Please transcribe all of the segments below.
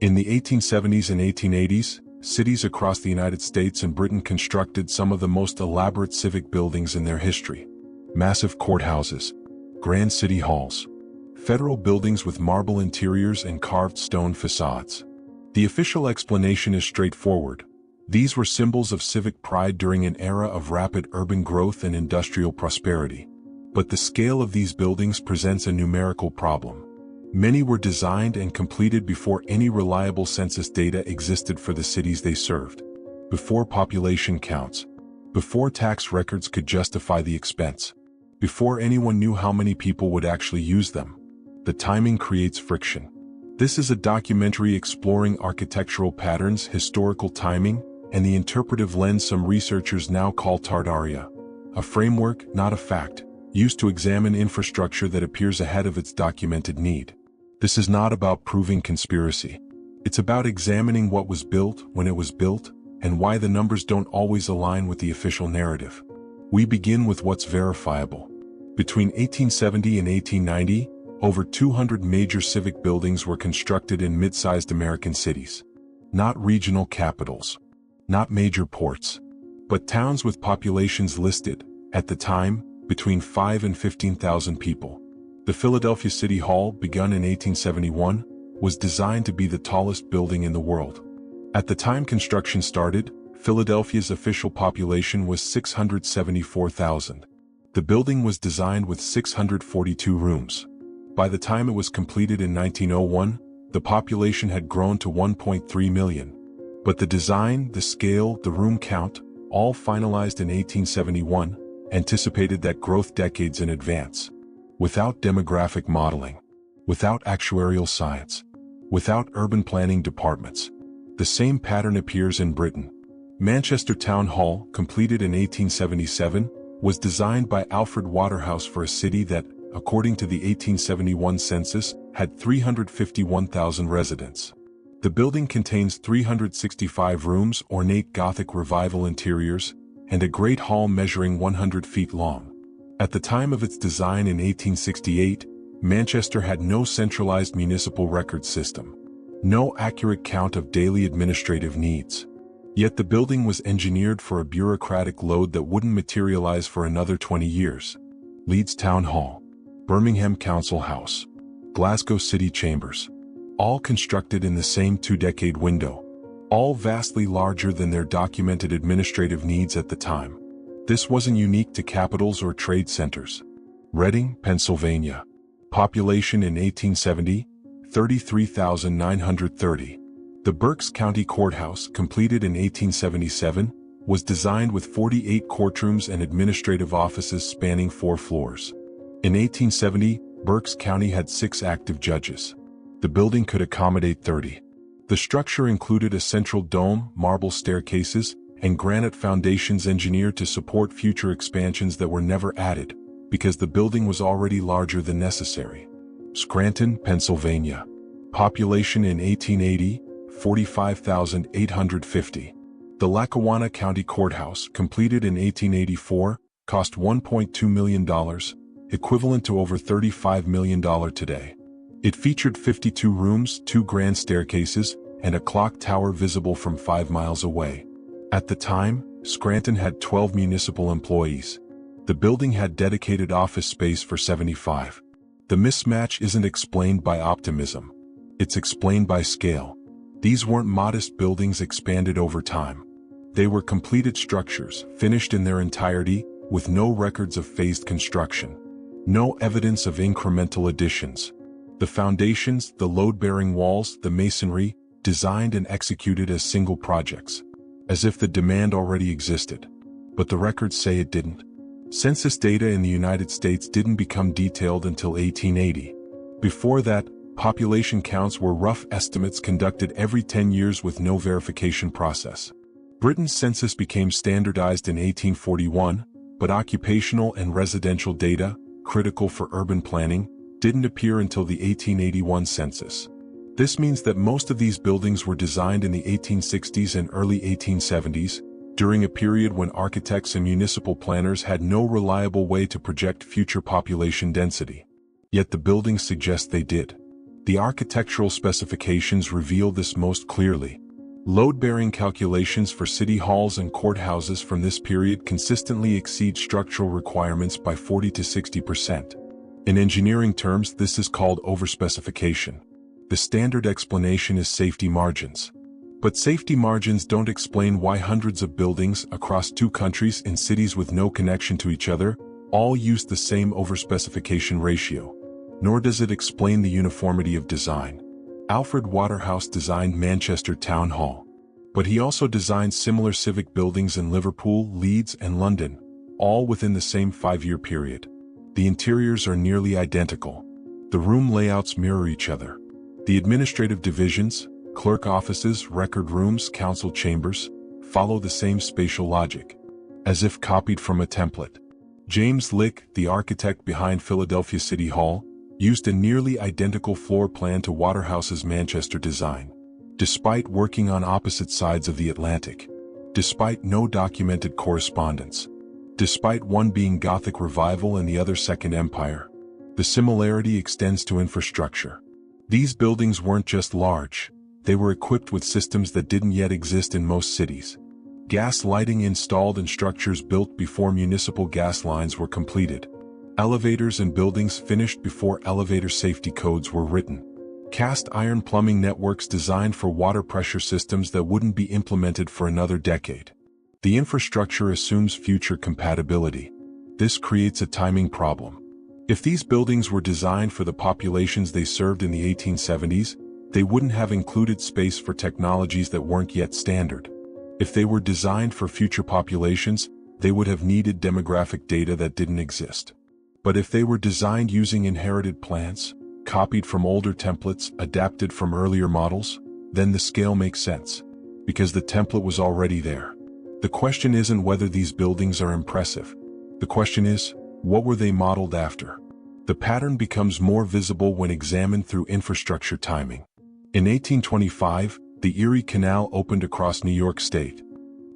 In the 1870s and 1880s, cities across the United States and Britain constructed some of the most elaborate civic buildings in their history. Massive courthouses, grand city halls, federal buildings with marble interiors and carved stone facades. The official explanation is straightforward. These were symbols of civic pride during an era of rapid urban growth and industrial prosperity. But the scale of these buildings presents a numerical problem. Many were designed and completed before any reliable census data existed for the cities they served, before population counts, before tax records could justify the expense, before anyone knew how many people would actually use them. The timing creates friction. This is a documentary exploring architectural patterns, historical timing, and the interpretive lens some researchers now call Tartaria, a framework, not a fact, used to examine infrastructure that appears ahead of its documented need. This is not about proving conspiracy. It's about examining what was built, when it was built, and why the numbers don't always align with the official narrative. We begin with what's verifiable. Between 1870 and 1890, over 200 major civic buildings were constructed in mid-sized American cities. Not regional capitals, not major ports, but towns with populations listed, at the time, between 5 and 15,000 people. The Philadelphia City Hall, begun in 1871, was designed to be the tallest building in the world. At the time construction started, Philadelphia's official population was 674,000. The building was designed with 642 rooms. By the time it was completed in 1901, the population had grown to 1.3 million. But the design, the scale, the room count, all finalized in 1871, anticipated that growth decades in advance. Without demographic modeling, without actuarial science, without urban planning departments. The same pattern appears in Britain. Manchester Town Hall, completed in 1877, was designed by Alfred Waterhouse for a city that, according to the 1871 census, had 351,000 residents. The building contains 365 rooms, ornate Gothic Revival interiors, and a great hall measuring 100 feet long. At the time of its design in 1868, Manchester had no centralized municipal record system, no accurate count of daily administrative needs. Yet the building was engineered for a bureaucratic load that wouldn't materialize for another 20 years. Leeds Town Hall, Birmingham Council House, Glasgow City Chambers, all constructed in the same two-decade window, all vastly larger than their documented administrative needs at the time. This wasn't unique to capitals or trade centers. Reading, Pennsylvania. Population in 1870, 33,930. The Berks County Courthouse, completed in 1877, was designed with 48 courtrooms and administrative offices spanning 4 floors. In 1870, Berks County had 6 active judges. The building could accommodate 30. The structure included a central dome, marble staircases, and granite foundations engineered to support future expansions that were never added, because the building was already larger than necessary. Scranton, Pennsylvania. Population in 1880, 45,850. The Lackawanna County Courthouse, completed in 1884, cost $1.2 million, equivalent to over $35 million today. It featured 52 rooms, 2 grand staircases, and a clock tower visible from 5 miles away. At the time, Scranton had 12 municipal employees. The building had dedicated office space for 75. The mismatch isn't explained by optimism. It's explained by scale. These weren't modest buildings expanded over time. They were completed structures, finished in their entirety, with no records of phased construction. No evidence of incremental additions. The foundations, the load-bearing walls, the masonry, designed and executed as single projects, as if the demand already existed. But the records say it didn't. Census data in the United States didn't become detailed until 1880. Before that, population counts were rough estimates conducted every 10 years with no verification process. Britain's census became standardized in 1841, but occupational and residential data, critical for urban planning, didn't appear until the 1881 census. This means that most of these buildings were designed in the 1860s and early 1870s, during a period when architects and municipal planners had no reliable way to project future population density. Yet the buildings suggest they did. The architectural specifications reveal this most clearly. Load-bearing calculations for city halls and courthouses from this period consistently exceed structural requirements by 40 to 60%. In engineering terms, this is called overspecification. The standard explanation is safety margins. But safety margins don't explain why hundreds of buildings across 2 countries in cities with no connection to each other all use the same overspecification ratio. Nor does it explain the uniformity of design. Alfred Waterhouse designed Manchester Town Hall. But he also designed similar civic buildings in Liverpool, Leeds, and London, all within the same 5-year period. The interiors are nearly identical. The room layouts mirror each other. The administrative divisions, clerk offices, record rooms, council chambers, follow the same spatial logic, as if copied from a template. James Lick, the architect behind Philadelphia City Hall, used a nearly identical floor plan to Waterhouse's Manchester design, despite working on opposite sides of the Atlantic, despite no documented correspondence, despite one being Gothic Revival and the other Second Empire. The similarity extends to infrastructure. These buildings weren't just large, they were equipped with systems that didn't yet exist in most cities. Gas lighting installed in structures built before municipal gas lines were completed. Elevators and buildings finished before elevator safety codes were written. Cast iron plumbing networks designed for water pressure systems that wouldn't be implemented for another decade. The infrastructure assumes future compatibility. This creates a timing problem. If these buildings were designed for the populations they served in the 1870s, they wouldn't have included space for technologies that weren't yet standard. If they were designed for future populations, they would have needed demographic data that didn't exist. But if they were designed using inherited plans, copied from older templates, adapted from earlier models, then the scale makes sense, because the template was already there. The question isn't whether these buildings are impressive. The question is, what were they modeled after? The pattern becomes more visible when examined through infrastructure timing. In 1825, the Erie Canal opened across New York State.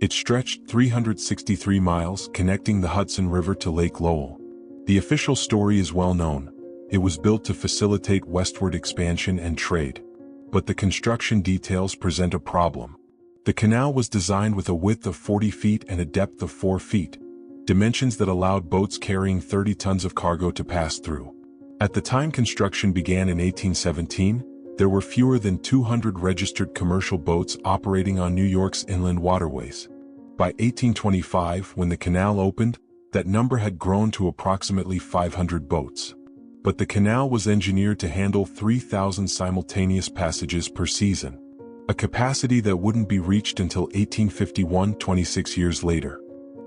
It stretched 363 miles, connecting the Hudson River to Lake Lowell. The official story is well known. It was built to facilitate westward expansion and trade. But the construction details present a problem. The canal was designed with a width of 40 feet and a depth of 4 feet, dimensions that allowed boats carrying 30 tons of cargo to pass through. At the time construction began in 1817, there were fewer than 200 registered commercial boats operating on New York's inland waterways. By 1825, when the canal opened, that number had grown to approximately 500 boats. But the canal was engineered to handle 3,000 simultaneous passages per season, a capacity that wouldn't be reached until 1851, 26 years later.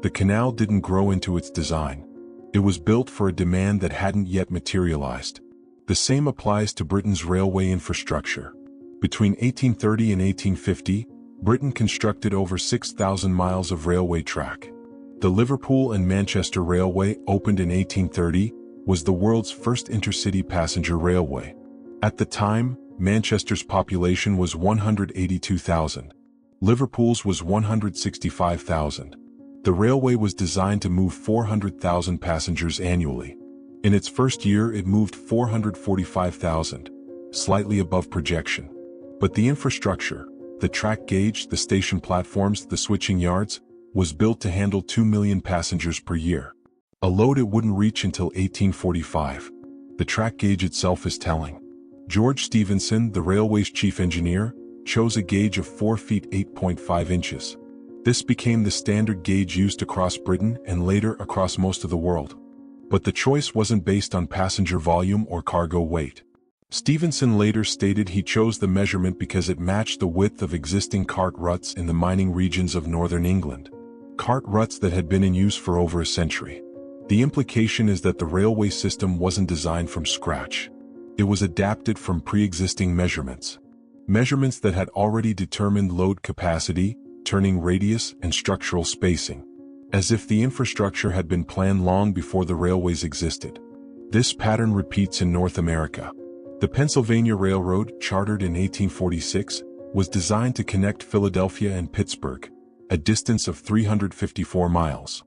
The canal didn't grow into its design. It was built for a demand that hadn't yet materialized. The same applies to Britain's railway infrastructure. Between 1830 and 1850, Britain constructed over 6,000 miles of railway track. The Liverpool and Manchester Railway, opened in 1830, was the world's first intercity passenger railway. At the time, Manchester's population was 182,000. Liverpool's was 165,000. The railway was designed to move 400,000 passengers annually. In its first year, it moved 445,000, slightly above projection. But the infrastructure, the track gauge, the station platforms, the switching yards, was built to handle 2 million passengers per year. A load it wouldn't reach until 1845. The track gauge itself is telling. George Stephenson, the railway's chief engineer, chose a gauge of 4 feet 8.5 inches. This became the standard gauge used across Britain and later across most of the world. But the choice wasn't based on passenger volume or cargo weight. Stephenson later stated he chose the measurement because it matched the width of existing cart ruts in the mining regions of northern England. Cart ruts that had been in use for over a century. The implication is that the railway system wasn't designed from scratch. It was adapted from pre-existing measurements. Measurements that had already determined load capacity, turning radius, and structural spacing, as if the infrastructure had been planned long before the railways existed. This pattern repeats in North America. The Pennsylvania Railroad, chartered in 1846, was designed to connect Philadelphia and Pittsburgh, a distance of 354 miles.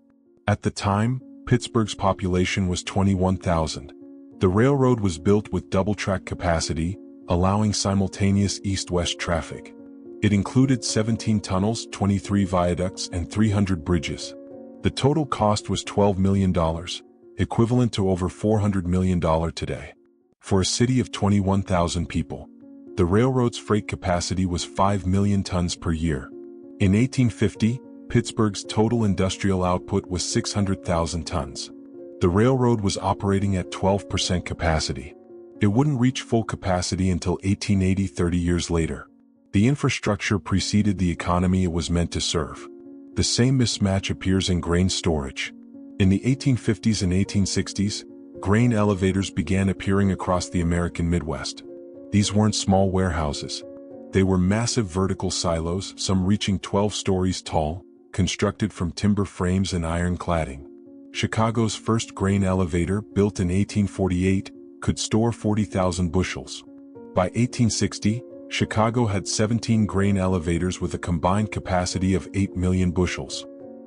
At the time, Pittsburgh's population was 21,000. The railroad was built with double-track capacity, allowing simultaneous east-west traffic. It included 17 tunnels, 23 viaducts, and 300 bridges. The total cost was $12 million, equivalent to over $400 million today. For a city of 21,000 people, the railroad's freight capacity was 5 million tons per year. In 1850, Pittsburgh's total industrial output was 600,000 tons. The railroad was operating at 12% capacity. It wouldn't reach full capacity until 1880, 30 years later. The infrastructure preceded the economy it was meant to serve. The same mismatch appears in grain storage. In the 1850s and 1860s, grain elevators began appearing across the American Midwest. These weren't small warehouses. They were massive vertical silos, some reaching 12 stories tall, constructed from timber frames and iron cladding. Chicago's first grain elevator, built in 1848, could store 40,000 bushels. By 1860, Chicago had 17 grain elevators with a combined capacity of 8 million bushels.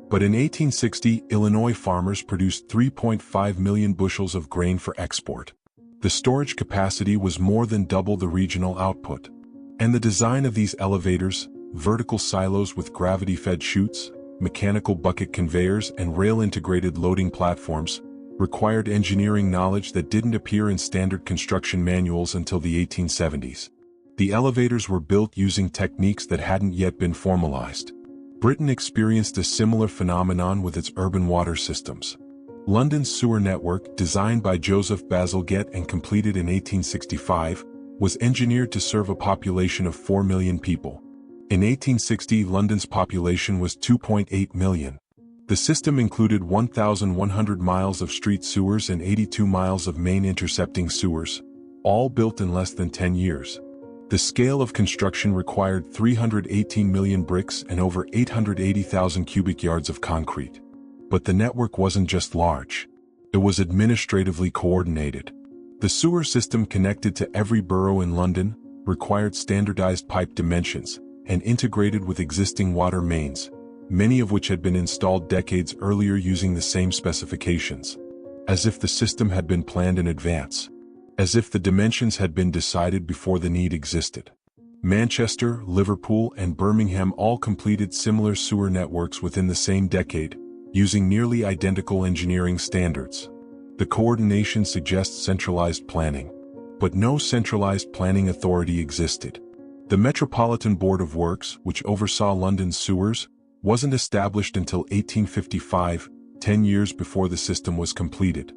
But in 1860, Illinois farmers produced 3.5 million bushels of grain for export. The storage capacity was more than double the regional output. And the design of these elevators, vertical silos with gravity-fed chutes, mechanical bucket conveyors, and rail-integrated loading platforms, required engineering knowledge that didn't appear in standard construction manuals until the 1870s. The elevators were built using techniques that hadn't yet been formalized. Britain experienced a similar phenomenon with its urban water systems. London's sewer network, designed by Joseph Bazalgette and completed in 1865, was engineered to serve a population of 4 million people. In 1860, London's population was 2.8 million. The system included 1,100 miles of street sewers and 82 miles of main intercepting sewers, all built in less than 10 years. The scale of construction required 318 million bricks and over 880,000 cubic yards of concrete. But the network wasn't just large. It was administratively coordinated. The sewer system connected to every borough in London, required standardized pipe dimensions, and integrated with existing water mains, many of which had been installed decades earlier using the same specifications. As if the system had been planned in advance. As if the dimensions had been decided before the need existed. Manchester, Liverpool, and Birmingham all completed similar sewer networks within the same decade, using nearly identical engineering standards. The coordination suggests centralized planning. But no centralized planning authority existed. The Metropolitan Board of Works, which oversaw London's sewers, wasn't established until 1855, 10 years before the system was completed.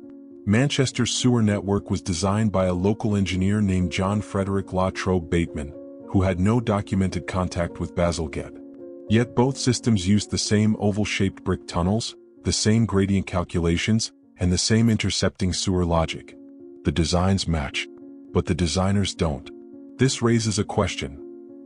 Manchester's sewer network was designed by a local engineer named John Frederick La Trobe Bateman, who had no documented contact with Bazalgette. Yet both systems used the same oval-shaped brick tunnels, the same gradient calculations, and the same intercepting sewer logic. The designs match, but the designers don't. This raises a question.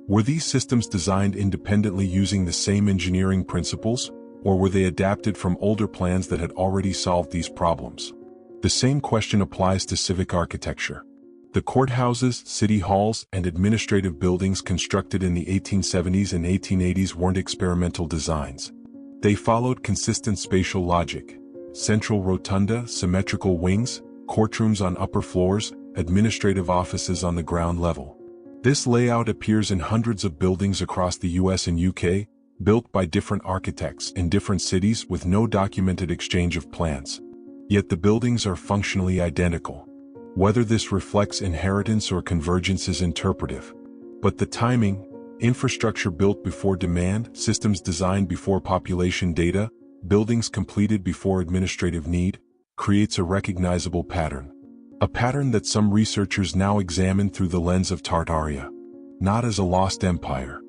Were these systems designed independently using the same engineering principles, or were they adapted from older plans that had already solved these problems? The same question applies to civic architecture. The courthouses, city halls, and administrative buildings constructed in the 1870s and 1880s weren't experimental designs. They followed consistent spatial logic: central rotunda, symmetrical wings, courtrooms on upper floors, administrative offices on the ground level. This layout appears in hundreds of buildings across the US and UK, built by different architects in different cities with no documented exchange of plans. Yet the buildings are functionally identical. Whether this reflects inheritance or convergence is interpretive. But the timing, infrastructure built before demand, systems designed before population data, buildings completed before administrative need, creates a recognizable pattern. A pattern that some researchers now examine through the lens of Tartaria. Not as a lost empire,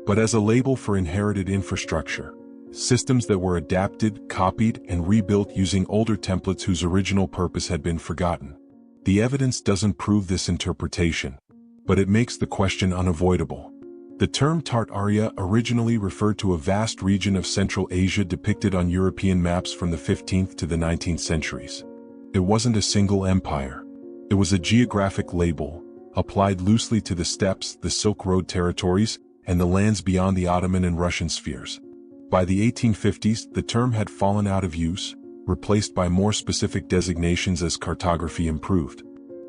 but as a label for inherited infrastructure. Systems that were adapted, copied, and rebuilt using older templates whose original purpose had been forgotten. The evidence doesn't prove this interpretation, but it makes the question unavoidable. The term Tartaria originally referred to a vast region of Central Asia depicted on European maps from the 15th to the 19th centuries. It wasn't a single empire. It was a geographic label, applied loosely to the steppes, the Silk Road territories, and the lands beyond the Ottoman and Russian spheres. By the 1850s, the term had fallen out of use, replaced by more specific designations as cartography improved.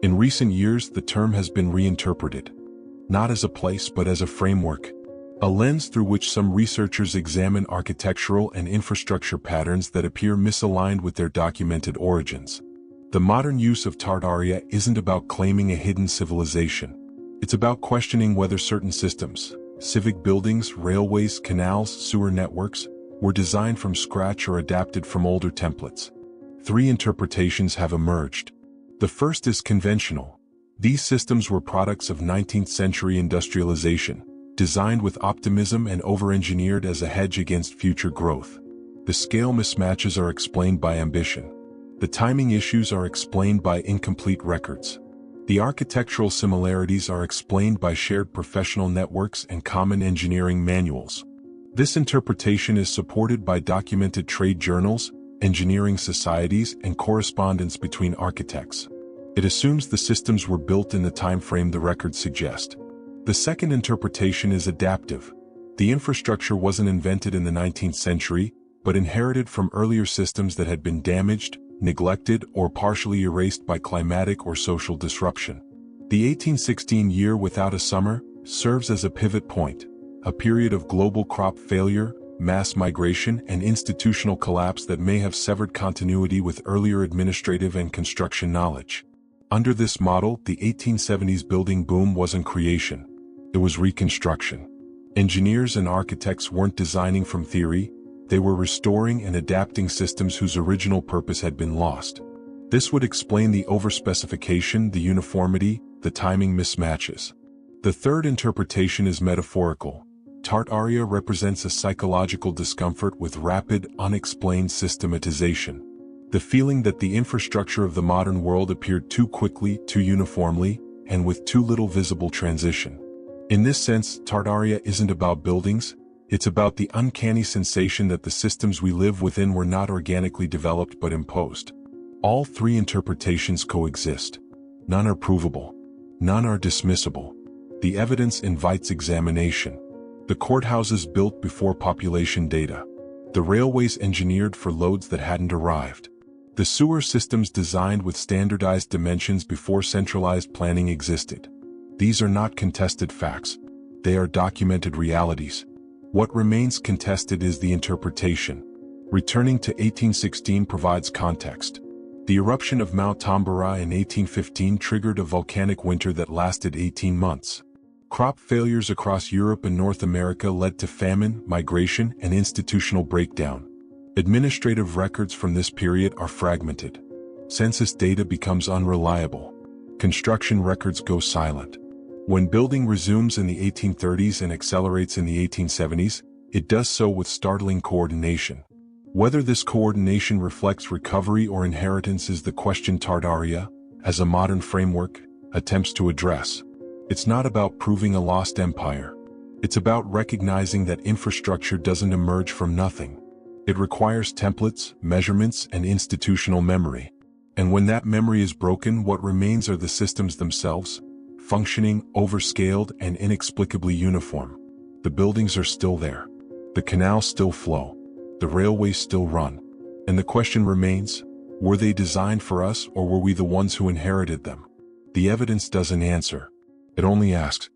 In recent years, the term has been reinterpreted. not as a place but as a framework, a lens through which some researchers examine architectural and infrastructure patterns that appear misaligned with their documented origins. The modern use of Tartaria isn't about claiming a hidden civilization. It's about questioning whether certain systems, civic buildings, railways, canals, sewer networks, were designed from scratch or adapted from older templates. 3 interpretations have emerged. The first is conventional. These systems were products of 19th century industrialization, designed with optimism and over-engineered as a hedge against future growth. The scale mismatches are explained by ambition. The timing issues are explained by incomplete records. The architectural similarities are explained by shared professional networks and common engineering manuals. This interpretation is supported by documented trade journals, engineering societies, and correspondence between architects. It assumes the systems were built in the time frame the records suggest. The second interpretation is adaptive. The infrastructure wasn't invented in the 19th century, but inherited from earlier systems that had been damaged, neglected, or partially erased by climatic or social disruption. The 1816 year without a summer serves as a pivot point, a period of global crop failure, mass migration, and institutional collapse that may have severed continuity with earlier administrative and construction knowledge. Under this model, the 1870s building boom wasn't creation. It was reconstruction. Engineers and architects weren't designing from theory, they were restoring and adapting systems whose original purpose had been lost. This would explain the overspecification, the uniformity, the timing mismatches. The third interpretation is metaphorical. Tartaria represents a psychological discomfort with rapid, unexplained systematization. The feeling that the infrastructure of the modern world appeared too quickly, too uniformly, and with too little visible transition. In this sense, Tartaria isn't about buildings, it's about the uncanny sensation that the systems we live within were not organically developed but imposed. All 3 interpretations coexist. None are provable. None are dismissible. The evidence invites examination. The courthouses built before population data. The railways engineered for loads that hadn't arrived. The sewer systems designed with standardized dimensions before centralized planning existed. These are not contested facts. They are documented realities. What remains contested is the interpretation. Returning to 1816 provides context. The eruption of Mount Tambora in 1815 triggered a volcanic winter that lasted 18 months. Crop failures across Europe and North America led to famine, migration, and institutional breakdown. Administrative records from this period are fragmented. Census data becomes unreliable. Construction records go silent. When building resumes in the 1830s and accelerates in the 1870s, it does so with startling coordination. Whether this coordination reflects recovery or inheritance is the question Tartaria, as a modern framework, attempts to address. It's not about proving a lost empire. It's about recognizing that infrastructure doesn't emerge from nothing. It requires templates, measurements, and institutional memory. And when that memory is broken, what remains are the systems themselves, functioning, overscaled, and inexplicably uniform. The buildings are still there. The canals still flow. The railways still run. And the question remains, were they designed for us or were we the ones who inherited them? The evidence doesn't answer. It only asks,